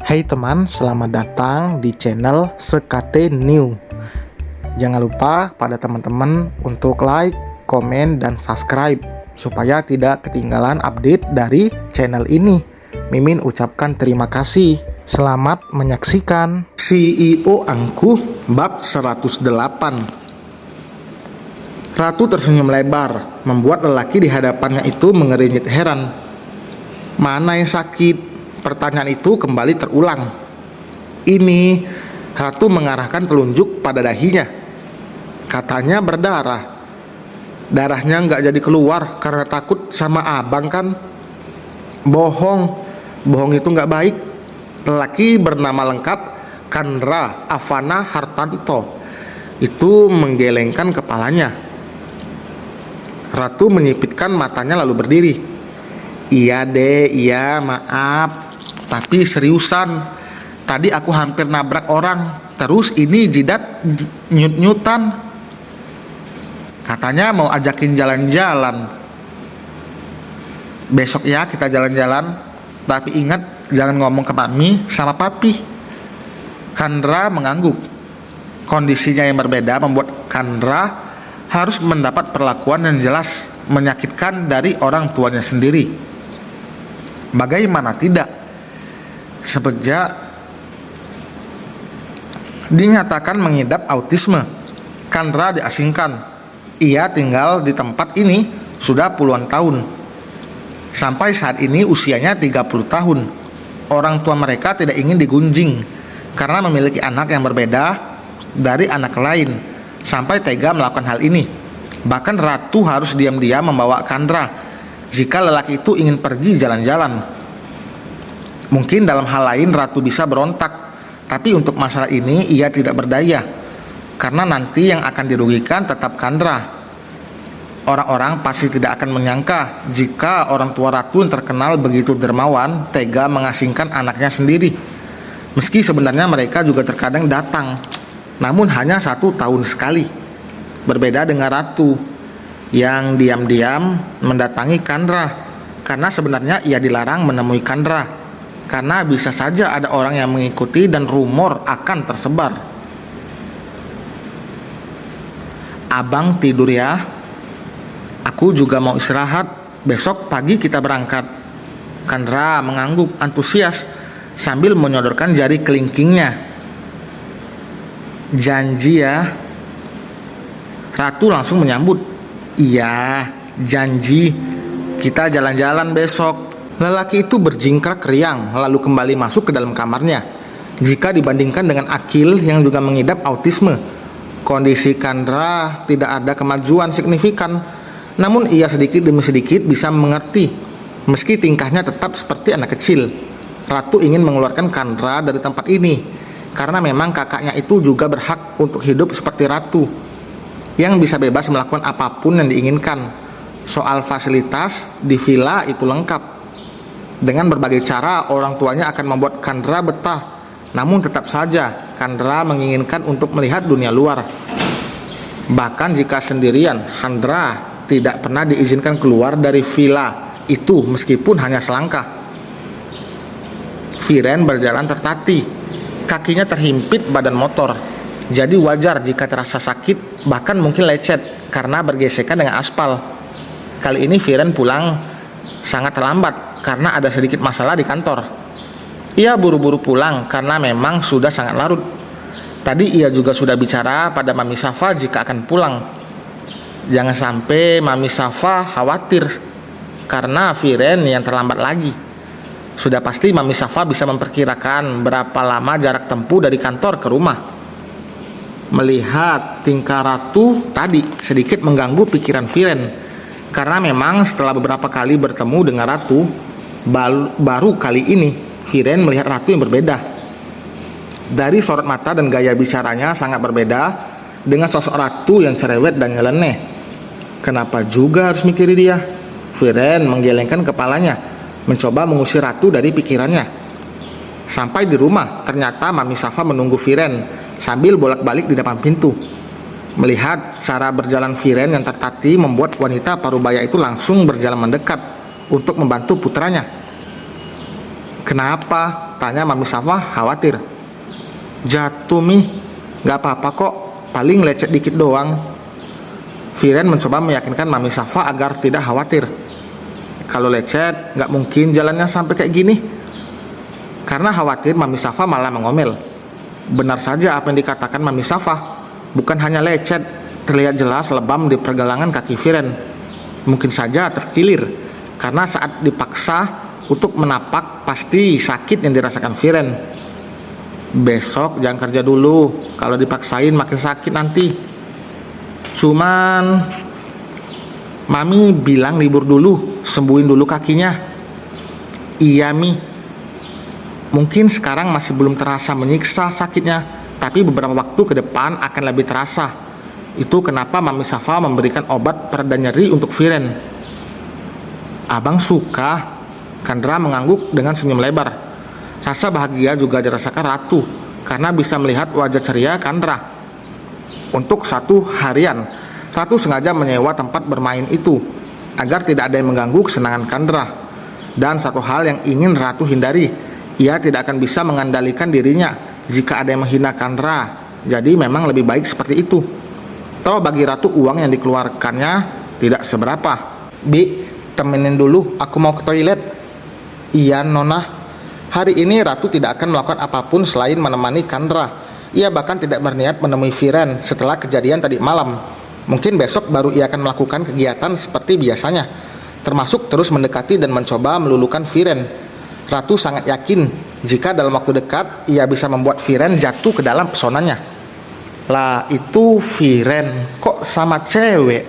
Hai teman, selamat datang di channel Sekate New. Jangan lupa pada teman-teman untuk like, komen, dan subscribe supaya tidak ketinggalan update dari channel ini. Mimin ucapkan terima kasih. Selamat menyaksikan. CEO Angkuh bab 108. Ratu tersenyum lebar, membuat lelaki di hadapannya itu mengernyit heran. Mana yang sakit? Pertanyaan itu kembali terulang. Ini, Ratu mengarahkan telunjuk pada dahinya. Katanya berdarah. Darahnya nggak jadi keluar karena takut sama abang kan? Bohong itu nggak baik. Lelaki bernama lengkap Kandra Avana Hartanto itu menggelengkan kepalanya. Ratu menyipitkan matanya lalu berdiri. Iya deh, iya maaf. Tapi seriusan, tadi aku hampir nabrak orang. Terus ini jidat nyut-nyutan. Katanya mau ajakin jalan-jalan. Besok ya kita jalan-jalan. Tapi ingat jangan ngomong ke mami sama papi. Kandra mengangguk. Kondisinya yang berbeda membuat Kandra harus mendapat perlakuan yang jelas menyakitkan dari orang tuanya sendiri. Bagaimana tidak? Sejak dinyatakan mengidap autisme, Kandra diasingkan. Ia tinggal di tempat ini sudah puluhan tahun. Sampai saat ini usianya 30 tahun. Orang tua mereka tidak ingin digunjing karena memiliki anak yang berbeda dari anak lain, sampai tega melakukan hal ini. Bahkan Ratu harus diam-diam membawa Kandra jika lelaki itu ingin pergi jalan-jalan. Mungkin dalam hal lain Ratu bisa berontak, tapi untuk masalah ini ia tidak berdaya, karena nanti yang akan dirugikan tetap Kandra. Orang-orang pasti tidak akan menyangka jika orang tua Ratu yang terkenal begitu dermawan tega mengasingkan anaknya sendiri. Meski sebenarnya mereka juga terkadang datang, namun hanya 1 tahun sekali. Berbeda dengan Ratu yang diam-diam mendatangi Kandra, karena sebenarnya ia dilarang menemui Kandra. Karena bisa saja ada orang yang mengikuti dan rumor akan tersebar. Abang tidur ya. Aku juga mau istirahat. Besok pagi kita berangkat. Kandra mengangguk antusias sambil menyodorkan jari kelingkingnya. Janji ya. Ratu langsung menyambut. Iya, janji. Kita jalan-jalan besok. Lelaki itu berjingkrak riang lalu kembali masuk ke dalam kamarnya. Jika dibandingkan dengan Akil yang juga mengidap autisme, kondisi Kandra tidak ada kemajuan signifikan. Namun ia sedikit demi sedikit bisa mengerti, meski tingkahnya tetap seperti anak kecil. Ratu ingin mengeluarkan Kandra dari tempat ini, karena memang kakaknya itu juga berhak untuk hidup seperti Ratu, yang bisa bebas melakukan apapun yang diinginkan. Soal fasilitas di villa itu lengkap. Dengan berbagai cara orang tuanya akan membuat Kandra betah. Namun tetap saja Kandra menginginkan untuk melihat dunia luar. Bahkan jika sendirian, Kandra tidak pernah diizinkan keluar dari villa itu meskipun hanya selangkah. Viren berjalan tertatih. Kakinya terhimpit badan motor. Jadi wajar jika terasa sakit, bahkan mungkin lecet karena bergesekan dengan aspal. Kali ini Viren pulang sangat terlambat karena ada sedikit masalah di kantor. Ia buru-buru pulang karena memang sudah sangat larut. Tadi ia juga sudah bicara pada Mami Safa jika akan pulang. Jangan sampai Mami Safa khawatir karena Viren yang terlambat lagi. Sudah pasti Mami Safa bisa memperkirakan berapa lama jarak tempuh dari kantor ke rumah. Melihat tingkah Ratu tadi sedikit mengganggu pikiran Viren, karena memang setelah beberapa kali bertemu dengan Ratu, baru kali ini Viren melihat Ratu yang berbeda. Dari sorot mata dan gaya bicaranya sangat berbeda dengan sosok Ratu yang cerewet dan nyeleneh. Kenapa juga harus mikiri dia? Viren menggelengkan kepalanya, mencoba mengusir Ratu dari pikirannya. Sampai di rumah, ternyata Mami Safa menunggu Viren sambil bolak-balik di depan pintu. Melihat cara berjalan Viren yang tertatih membuat wanita parubaya itu langsung berjalan mendekat untuk membantu putranya. Kenapa? Tanya Mami Safa khawatir. Jatuh Mi, gak apa-apa kok, paling lecet dikit doang. Viren mencoba meyakinkan Mami Safa agar tidak khawatir. Kalau lecet, gak mungkin jalannya sampai kayak gini. Karena khawatir, Mami Safa malah mengomel. Benar saja apa yang dikatakan Mami Safa. Bukan hanya lecet, terlihat jelas lebam di pergelangan kaki Viren. Mungkin saja terkilir, karena saat dipaksa untuk menapak pasti sakit yang dirasakan Viren. Besok jangan kerja dulu, kalau dipaksain makin sakit nanti. Cuman Mami bilang libur dulu, sembuhin dulu kakinya. Iya Mi, mungkin sekarang masih belum terasa menyiksa sakitnya, tapi beberapa waktu ke depan akan lebih terasa. Itu kenapa Mami Safa memberikan obat pereda nyeri untuk Viren. Abang suka. Kandra mengangguk dengan senyum lebar. Rasa bahagia juga dirasakan Ratu karena bisa melihat wajah ceria Kandra. Untuk satu harian, Ratu sengaja menyewa tempat bermain itu agar tidak ada yang mengganggu kesenangan Kandra. Dan satu hal yang ingin Ratu hindari, ia tidak akan bisa mengendalikan dirinya jika ada yang menghina Kandra. Jadi memang lebih baik seperti itu. Toh bagi Ratu uang yang dikeluarkannya tidak seberapa. Bi, temenin dulu, aku mau ke toilet. Iya Nona. Hari ini Ratu tidak akan melakukan apapun selain menemani Kandra. Ia bahkan tidak berniat menemui Viren setelah kejadian tadi malam. Mungkin besok baru ia akan melakukan kegiatan seperti biasanya, termasuk terus mendekati dan mencoba melulukan Viren. Ratu sangat yakin jika dalam waktu dekat ia bisa membuat Viren jatuh ke dalam pesonanya. Lah itu Viren kok sama cewek?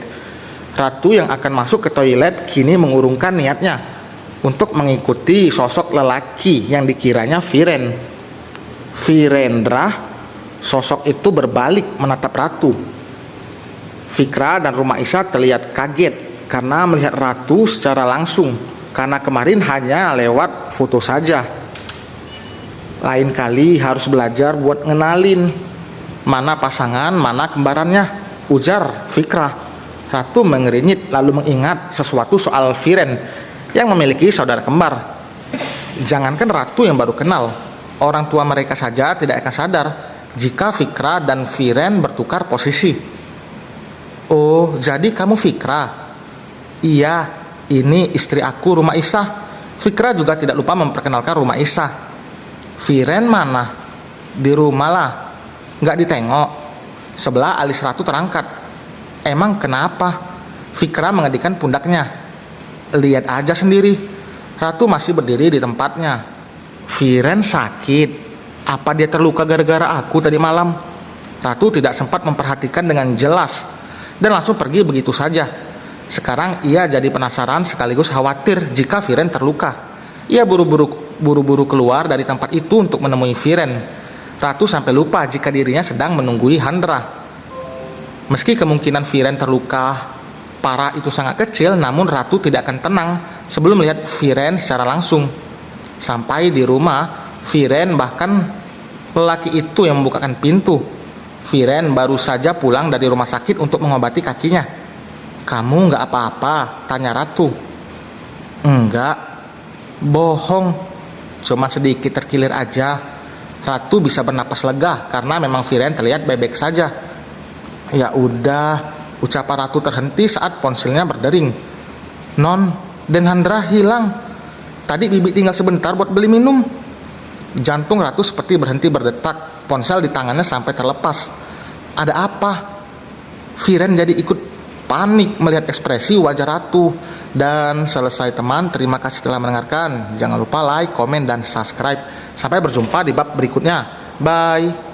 Ratu yang akan masuk ke toilet kini mengurungkan niatnya untuk mengikuti sosok lelaki yang dikiranya Viren. Virendra, sosok itu berbalik menatap Ratu. Fikra dan Rumah Isa terlihat kaget karena melihat Ratu secara langsung, karena kemarin hanya lewat foto saja. Lain kali harus belajar buat ngenalin mana pasangan, mana kembarannya, ujar Fikra. Ratu mengernyit lalu mengingat sesuatu soal Viren yang memiliki saudara kembar. Jangankan Ratu yang baru kenal, orang tua mereka saja tidak akan sadar jika Fikra dan Viren bertukar posisi. Oh, jadi kamu Fikra? Iya, ini istri aku Rumah Isa. Fikra juga tidak lupa memperkenalkan Rumah Isa. Viren mana? Di rumah lah. Nggak ditengok. Sebelah alis Ratu terangkat. Emang kenapa? Fikra mengedikan pundaknya. Lihat aja sendiri, Ratu masih berdiri di tempatnya. Viren sakit. Apa dia terluka gara-gara aku tadi malam? Ratu tidak sempat memperhatikan dengan jelas dan langsung pergi begitu saja. Sekarang ia jadi penasaran sekaligus khawatir jika Viren terluka. Ia buru-buru keluar dari tempat itu untuk menemui Viren. Ratu sampai lupa jika dirinya sedang menunggui Handra. Meski kemungkinan Viren terluka parah itu sangat kecil, namun Ratu tidak akan tenang sebelum melihat Viren secara langsung. Sampai di rumah, Viren bahkan lelaki itu yang membukakan pintu. Viren baru saja pulang dari rumah sakit untuk mengobati kakinya. Kamu nggak apa-apa? Tanya Ratu. Enggak, bohong, cuma sedikit terkilir aja. Ratu bisa bernapas lega karena memang Viren terlihat bebek saja. Ya udah, ucapan Ratu terhenti saat ponselnya berdering. Non, Den Handra hilang. Tadi Bibi tinggal sebentar buat beli minum. Jantung Ratu seperti berhenti berdetak. Ponsel di tangannya sampai terlepas. Ada apa? Viren jadi ikut panik melihat ekspresi wajah Ratu. Dan selesai teman, terima kasih telah mendengarkan. Jangan lupa like, komen, dan subscribe. Sampai berjumpa di bab berikutnya. Bye.